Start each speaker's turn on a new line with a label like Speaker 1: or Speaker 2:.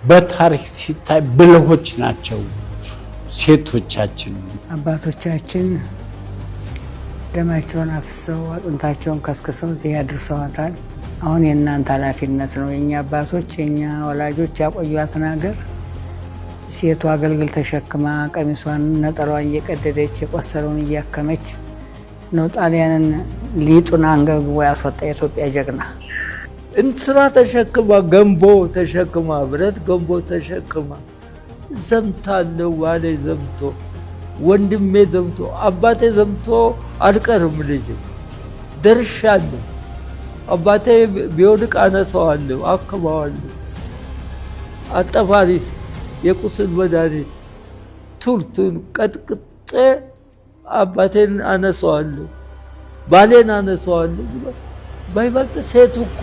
Speaker 1: በታሪክ ሲታይ ብልሆች ናቸው ሴቶቻችን።
Speaker 2: አባቶቻችን ደማቸውን አፍሰው አጥንታቸውን ከስክሰው እዚህ ያድርሰዋታል። አሁን የእናንተ ኃላፊነት ነው። የኛ አባቶች የኛ ወላጆች ያቆዩአትን ሀገር ሴቷ አገልግል ተሸክማ ቀሚሷን ነጠላዋን እየቀደደች የቆሰለውን እያከመች ነው ጣሊያንን ሊጡን አንገብግቦ ያስወጣ የኢትዮጵያ ጀግና።
Speaker 3: እንስራ ተሸክማ ገንቦ ተሸክማ ብረት ገንቦ ተሸክማ ዘምታለሁ ዋሌ ዘምቶ ወንድሜ ዘምቶ አባቴ ዘምቶ አልቀርም ልጅ ደርሻለሁ። አባቴ ቢወድቅ አነሳዋለሁ፣ አክመዋለሁ። አጠፋሪስ የቁስል መድኃኒት ቱርቱን ቀጥቅጬ አባቴን አነሳዋለሁ፣ ባሌን አነሳዋለሁ። ባይበልጥ ሴቱ እኮ